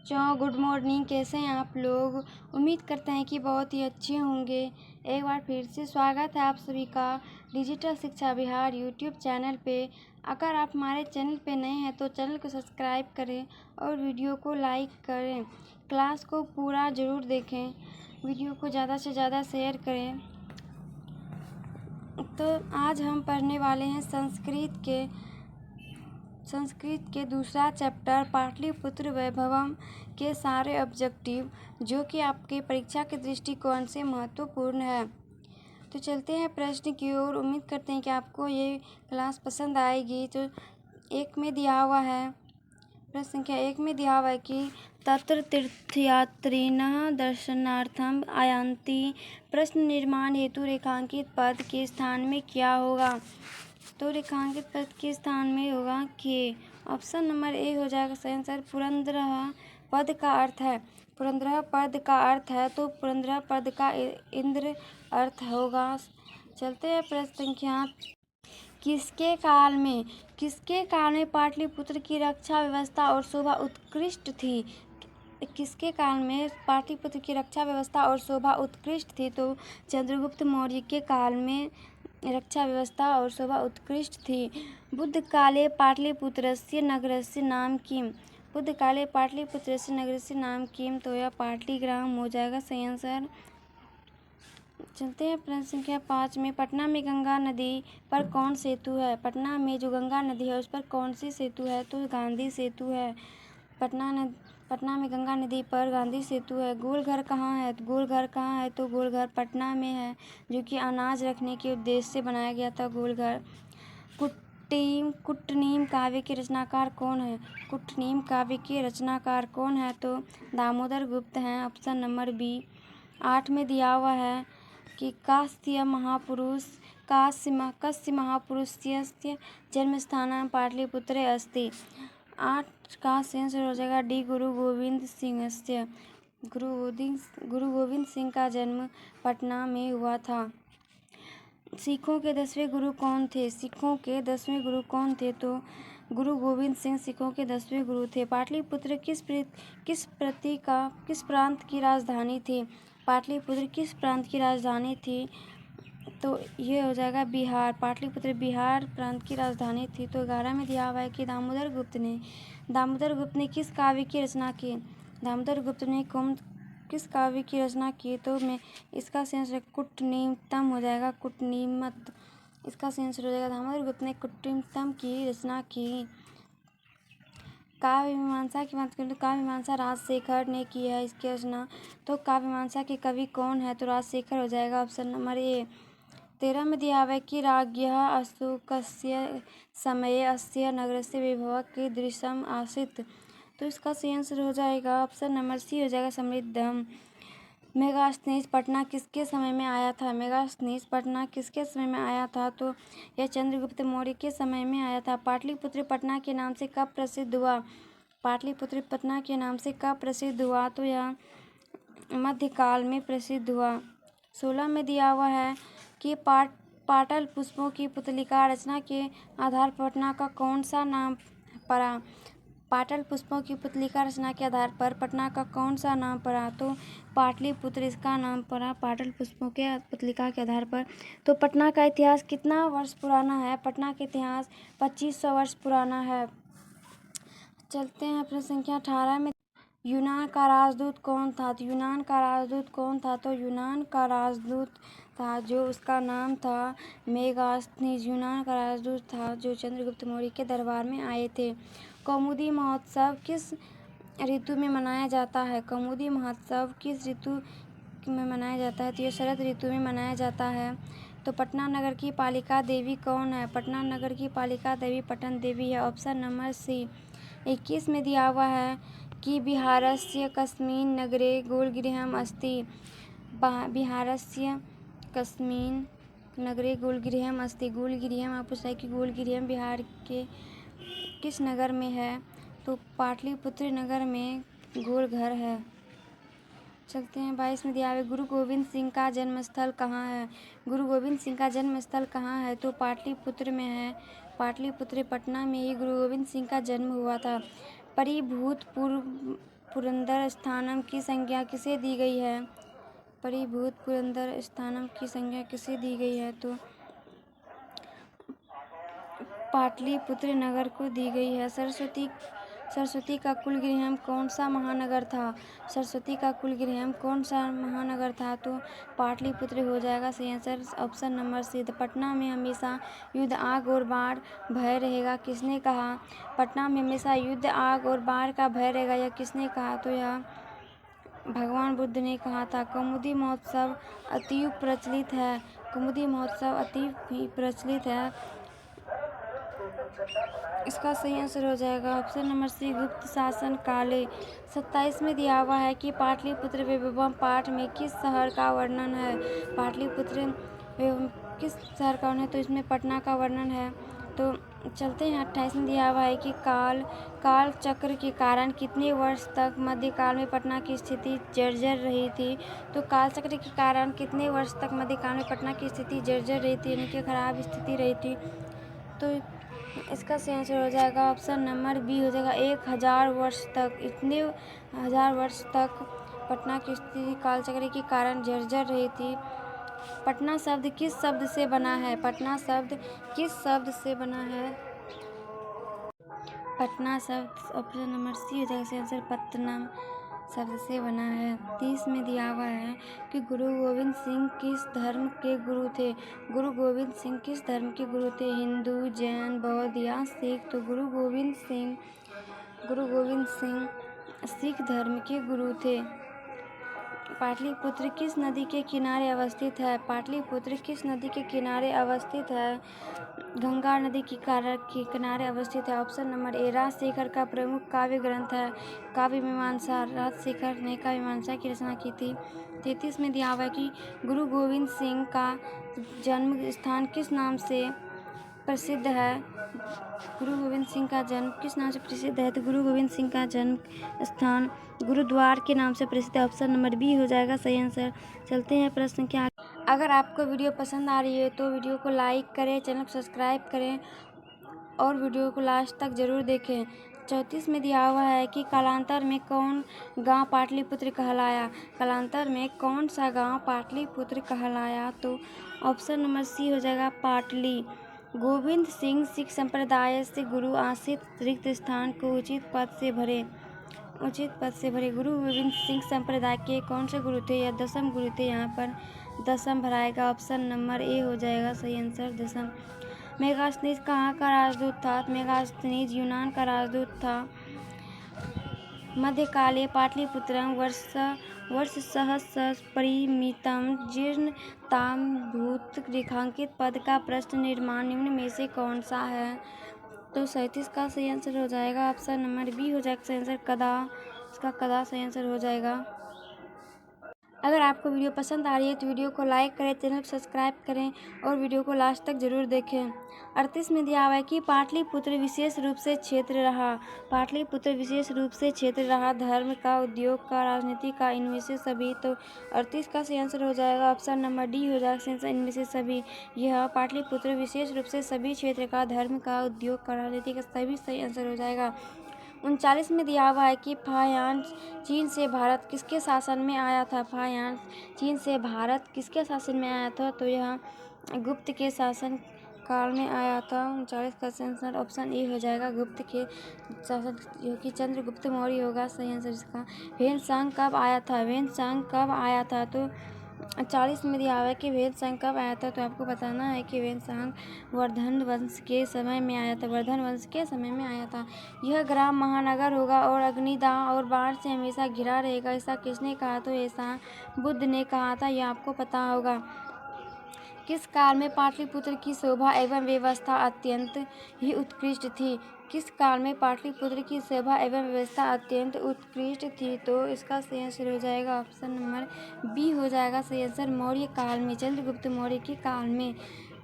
बच्चों, good morning. कैसे हैं आप लोग? उम्मीद करते हैं कि बहुत ही अच्छे होंगे। एक बार फिर से स्वागत है आप सभी का डिजिटल शिक्षा बिहार यूट्यूब चैनल पे। अगर आप हमारे चैनल पे नए हैं तो चैनल को सब्सक्राइब करें और वीडियो को लाइक करें। क्लास को पूरा ज़रूर देखें, वीडियो को ज़्यादा से ज़्यादा शेयर करें। तो आज हम पढ़ने वाले हैं संस्कृत के दूसरा चैप्टर पाटलिपुत्र वैभवम के सारे ऑब्जेक्टिव, जो कि आपके परीक्षा के दृष्टिकोण से महत्वपूर्ण है। तो चलते हैं प्रश्न की ओर। उम्मीद करते हैं कि आपको ये क्लास पसंद आएगी। तो प्रश्न संख्या 1 में दिया हुआ है कि तत्र तीर्थयात्रिणः दर्शनार्थम आयान्ति। प्रश्न निर्माण हेतु रेखांकित पद के स्थान में क्या होगा? तो रेखांकित पद के स्थान में होगा के। ऑप्शन नंबर ए हो जाएगा सही आंसर। पुरंदरः पद का अर्थ है, पुरंदरः पद का अर्थ है तो पुरंदरः पद का इंद्र अर्थ होगा। चलते हैं प्रश्न संख्या किसके काल में पाटलिपुत्र की रक्षा व्यवस्था और शोभा उत्कृष्ट थी? किसके काल में पाटलिपुत्र की रक्षा व्यवस्था और शोभा उत्कृष्ट थी? तो चंद्रगुप्त मौर्य के काल में रक्षा व्यवस्था और शोभा उत्कृष्ट थी। बुद्ध काले पाटलिपुत्रस्य नगरस्य नाम किम? बुद्ध काले पाटलिपुत्रस्य नगरस्य नाम किम? तो यह पाटलिग्राम हो जाएगा सही आंसर। चलते हैं प्रश्न संख्या 5 में पटना में गंगा नदी पर कौन सेतु है? पटना में जो गंगा नदी है उस पर कौन सी सेतु है? तो गांधी सेतु है। पटना में गंगा नदी पर गांधी सेतु है। गोलघर कहाँ है? गोलघर कहाँ है? तो गोलघर पटना में है, जो कि अनाज रखने के उद्देश्य से बनाया गया था गोलघर। कुट्टनीम काव्य के रचनाकार कौन है? कुट्टनीम काव्य के रचनाकार कौन है? तो दामोदर गुप्त हैं। Option number B. 8 में दिया हुआ है कि कस्य महापुरुषस्य जन्मस्थानं पाटलिपुत्रे अस्ति। 8 का आंसर हो जाएगा डी। गुरु गोविंद सिंह का जन्म पटना में हुआ था। सिखों के 10वें गुरु कौन थे? तो गुरु गोविंद सिंह सिखों के 10वें गुरु थे। पाटलिपुत्र किस प्रांत की राजधानी थी? पाटलिपुत्र किस प्रांत की राजधानी थी? तो ये हो जाएगा बिहार। पाटलिपुत्र बिहार प्रांत की राजधानी थी। तो 11 में दिया हुआ है कि दामोदर गुप्त ने किस काव्य की रचना की? दामोदर गुप्त ने किस काव्य की रचना की? तो मैं इसका सेंस कुट्टनीमतम हो जाएगा। कुट्टनीमत इसका सेंस हो जाएगा। दामोदर गुप्त ने कुट्टनीमतम की रचना की। काव्य मीमांसा की बात करें तो काव्य मीमांसा राजशेखर ने की है इसकी रचना। तो काव्य मीमांसा के कवि कौन है? तो राजशेखर हो जाएगा। Option number A. 13 में दिया हुआ है कि राज्ञः अशोकस्य समये अस्य नगरस्य वैभवः कीदृशम् आसीत्। तो इसका सही आंसर हो जाएगा ऑप्शन नंबर सी हो जाएगा समृद्धम। मेगास्थनीज पटना किसके समय में आया था? मेगास्थनीज पटना किसके समय में आया था? तो यह चंद्रगुप्त मौर्य के समय में आया था। पाटलिपुत्र पटना के नाम से कब प्रसिद्ध हुआ? पाटलिपुत्र पटना के नाम से कब प्रसिद्ध हुआ? तो यह मध्यकाल में प्रसिद्ध हुआ। 16 में दिया हुआ है कि पाटल पुष्पों की पुतलिका रचना के आधार पर पटना का कौन सा नाम पड़ा? पाटल पुष्पों की पुतलिका रचना के आधार पर पटना का कौन सा नाम पड़ा? तो पाटलिपुत्र इसका नाम पड़ा पाटल पुष्पों के पुतलिका के आधार पर। तो पटना का इतिहास कितना वर्ष पुराना है? पटना का इतिहास 2500 वर्ष पुराना है। चलते हैं प्रश्न संख्या 18 में। यूनान का राजदूत कौन था? तो यूनान का राजदूत कौन था? तो यूनान का राजदूत था जो उसका नाम था मेगास्थनीज। यूनान का राजदूत था जो चंद्रगुप्त मौर्य के दरबार में आए थे। कौमुदी महोत्सव किस ऋतु में मनाया जाता है? कौमुदी महोत्सव किस ऋतु में मनाया जाता है? तो ये शरद ऋतु में मनाया जाता है। तो पटना नगर की पालिका देवी कौन है? पटना नगर की पालिका देवी पटन देवी है। ऑप्शन नंबर सी। 21 में दिया हुआ है कि बिहारस्य कस्मिन् नगरे गोलगृहम् अस्ति। बिहारस्य कस्मिन् नगरे गोलगृहम् अस्ति। गोलगृहम् आप पूछ रहे कि गोलगृहम् बिहार के किस नगर में है? तो पाटलिपुत्र नगर में गोलघर है। चलते हैं 22 में दिया है गुरु गोविंद सिंह का जन्मस्थल कहाँ है? गुरु गोविंद सिंह का जन्मस्थल कहाँ है? तो पाटलिपुत्र में है। पाटलिपुत्र पटना में ही गुरु गोविंद सिंह का जन्म हुआ था। पुरंदर स्थानम की संज्ञा किसे दी गई है? परिभूत पुरंदर स्थानम की संज्ञा किसे दी गई है? तो पाटलिपुत्र नगर को दी गई है। सरस्वती का कुलगृह कौन सा महानगर था? सरस्वती का कुलगृह कौन सा महानगर था? तो पाटलिपुत्र हो जाएगा सही answer option number C. Patna में हमेशा युद्ध, आग और बाढ़ भय रहेगा, किसने कहा? पटना में हमेशा युद्ध, आग और बाढ़ का भय रहेगा, यह किसने कहा? तो यह भगवान बुद्ध ने कहा था। कौमुदी महोत्सव अतीव प्रचलित है। कौमुदी महोत्सव अतीव प्रचलित है, इसका सही आंसर हो जाएगा ऑप्शन नंबर सी गुप्त शासन काले। 27 में दिया हुआ है कि पाटलिपुत्र वैभवम पाठ में किस शहर का वर्णन है? पाटलिपुत्र वैभवम किस शहर का वर्णन है? तो इसमें पटना का वर्णन है। तो चलते हैं 28 में दिया हुआ है कि काल चक्र के कारण कितने वर्ष तक मध्यकाल में पटना की स्थिति जर्जर रही थी? तो काल चक्र के कारण कितने वर्ष तक मध्यकाल में पटना की स्थिति जर्जर रही थी, यानी कि खराब स्थिति रही थी? तो इसका सही आंसर हो जाएगा ऑप्शन नंबर बी हो जाएगा 1000 वर्ष तक। इतने 1000 वर्ष तक पटना की स्थिति कालचक्र के कारण जर्जर रही थी। पटना शब्द किस शब्द से बना है? पटना शब्द किस शब्द से बना है? पटना शब्द ऑप्शन नंबर सी हो जाएगा सही आंसर पत्तनम शब्द से बना है। 30 में दिया हुआ है कि गुरु गोविंद सिंह किस धर्म के गुरु थे? गुरु गोविंद सिंह किस धर्म के गुरु थे? हिंदू, जैन, बौद्ध या सिख? तो गुरु गोविंद सिंह सिख धर्म के गुरु थे। पाटलिपुत्र किस नदी के किनारे अवस्थित है? पाटलिपुत्र किस नदी के किनारे अवस्थित है? गंगा नदी के किनारे अवस्थित है। ऑप्शन नंबर ए राजशेखर का प्रमुख काव्य ग्रंथ है काव्य मीमांसा। राजशेखर ने काव्य मीमांसा की रचना की थी। 33 में दिया हुआ है कि गुरु गोविंद सिंह का जन्म स्थान किस नाम से प्रसिद्ध है? गुरु गोविंद सिंह का जन्म किस नाम से प्रसिद्ध है? तो गुरु गोविंद सिंह का जन्म स्थान गुरुद्वार के नाम से प्रसिद्ध है। ऑप्शन नंबर बी हो जाएगा सही आंसर। चलते हैं प्रश्न के आगे। अगर आपको वीडियो पसंद आ रही है तो वीडियो को लाइक करें, चैनल को सब्सक्राइब करें और वीडियो को लास्ट तक जरूर देखें। 34 में दिया हुआ है कि कालांतर में कौन गांव पाटलिपुत्र कहलाया? कालांतर में कौन सा गांव पाटलिपुत्र कहलाया? तो ऑप्शन नंबर सी हो जाएगा पाटली। गोविंद सिंह सिख संप्रदाय से गुरु आश्रित रिक्त स्थान को उचित पद से भरे। गुरु गोविंद सिंह संप्रदाय के कौन से गुरु थे? या 10म गुरु थे। यहाँ पर 10म भराएगा ऑप्शन नंबर ए हो जाएगा सही आंसर 10म। मेगास्थनीज कहाँ का राजदूत था? मेगास्थनीज यूनान का राजदूत था। मध्यकाले पाटलिपुत्रम वर्ष सहस्र परिमितम जीर्णताम भूत रेखांकित पद का प्रश्न निर्माण निम्न में से कौन सा है? तो 37 का सही आंसर हो जाएगा ऑप्शन नंबर बी हो जाएगा सही आंसर कदा। इसका कदा सही आंसर हो जाएगा। अगर आपको वीडियो पसंद आ रही है तो वीडियो को लाइक करें, चैनल को सब्सक्राइब करें और वीडियो को लास्ट तक जरूर देखें। 38 में दिया हुआ है कि पाटलिपुत्र विशेष रूप से क्षेत्र रहा। पाटलिपुत्र विशेष रूप से क्षेत्र रहा। धर्म का, उद्योग का, राजनीति का, इनमें से सभी। तो 38 का सही आंसर हो जाएगा ऑप्शन नंबर डी हो जाएगा सही आंसर इनमें से सभी। यह पाटलिपुत्र विशेष रूप से सभी क्षेत्र का, धर्म का, उद्योग का, राजनीति का सभी सही आंसर हो जाएगा। 39 में दिया हुआ है कि फाह्यान चीन से भारत किसके शासन में आया था? फाह्यान चीन से भारत किसके शासन में आया था? तो यह गुप्त के शासन काल में आया था। 39 का आंसर ऑप्शन ए हो जाएगा गुप्त के शासन, जो कि चंद्रगुप्त मौर्य होगा सही आंसर इसका। वैनसांग कब आया था? वैनसांग कब आया था? तो 40 में दिया हुआ है कि वैनसांग कब आया था? तो आपको बताना है कि वैनसांग वर्धन वंश के समय में आया था। वर्धन वंश के समय में आया था। यह ग्राम महानगर होगा और अग्निदाह और बाढ़ से हमेशा घिरा रहेगा, ऐसा किसने कहा? तो ऐसा बुद्ध ने कहा था, यह आपको पता होगा। किस काल में पाटलिपुत्र की शोभा एवं व्यवस्था अत्यंत ही उत्कृष्ट थी? किस काल में पाटलिपुत्र की शोभा एवं व्यवस्था अत्यंत उत्कृष्ट थी? तो इसका सही आंसर हो जाएगा ऑप्शन नंबर बी हो जाएगा सही आंसर मौर्य काल में, चंद्रगुप्त मौर्य के काल में।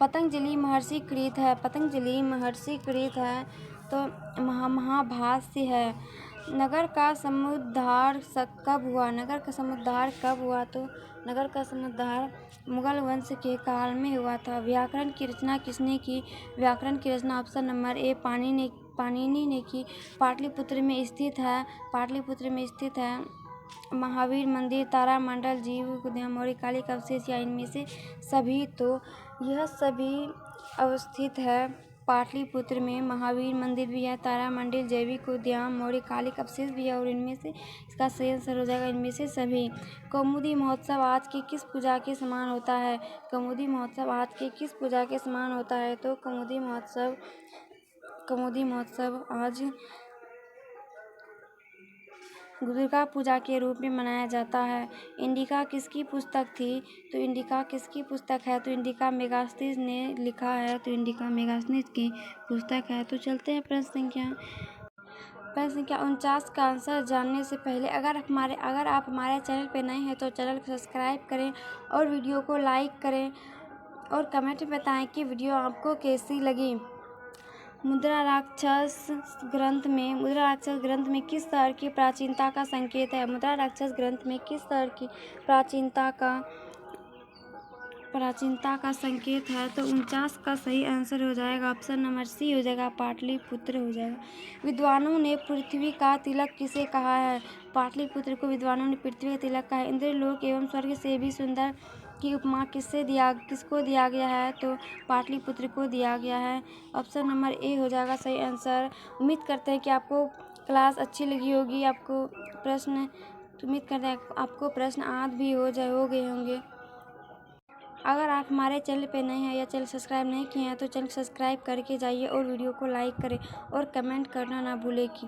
पतंजलि महर्षि कृत है। पतंजलि महर्षि कृत है तो महाभाष्य है। नगर का समुद्धार कब हुआ? नगर का समुद्धार कब हुआ? तो नगर का समुद्धार मुगल वंश के काल में हुआ था। व्याकरण की रचना किसने की? व्याकरण की रचना ऑप्शन नंबर ए पाणिनि ने पाणिनि ने की। पाटलिपुत्र में स्थित है महावीर मंदिर, तारामंडल, जीव उद्यान, मौर्यकालिक अवशेष या इनमें से सभी। तो यह सभी अवस्थित है पाटलिपुत्र में। महावीर मंदिर भी है, तारामंडल, जैविक उद्यान, मौर्यकालिक अवशेष भी है और इनमें से इसका सही आंसर हो जाएगा इनमें से सभी। कौमुदी महोत्सव आज की किस पूजा के समान होता है? कौमुदी महोत्सव आज की किस पूजा के समान होता है? तो कौमुदी महोत्सव आज दुर्गा पूजा के रूप में मनाया जाता है। इंडिका किसकी पुस्तक थी? तो इंडिका किसकी पुस्तक है? तो इंडिका मेगास्थनीज ने लिखा है। तो इंडिका मेगास्थनीज की पुस्तक है। तो चलते हैं प्रश्न संख्या 49 का आंसर जानने से पहले अगर आप हमारे चैनल पर नए हैं तो चैनल को सब्सक्राइब करें और वीडियो को लाइक करें और कमेंट में बताएं कि वीडियो आपको कैसी लगी। मुद्रा राक्षस ग्रंथ में किस शहर की प्राचीनता का संकेत है? मुद्रा राक्षस ग्रंथ में किस शहर की प्राचीनता का संकेत है? तो 49 का सही आंसर हो जाएगा ऑप्शन नंबर सी हो जाएगा, पाटलिपुत्र हो जाएगा। विद्वानों ने पृथ्वी का तिलक किसे कहा है? पाटलिपुत्र को विद्वानों ने पृथ्वी का तिलक कहा है। इंद्रलोक एवं स्वर्ग से भी सुंदर की उपमा किसको दिया गया है? तो पाटलिपुत्र को दिया गया है। ऑप्शन नंबर ए हो जाएगा सही आंसर। उम्मीद करते हैं कि आपको क्लास अच्छी लगी होगी। उम्मीद करते हैं आपको प्रश्न याद भी हो गए होंगे। अगर आप हमारे चैनल पे नए हैं या चैनल सब्सक्राइब नहीं किए हैं तो चैनल सब्सक्राइब करके जाइए और वीडियो को लाइक करें और कमेंट करना ना भूलें कि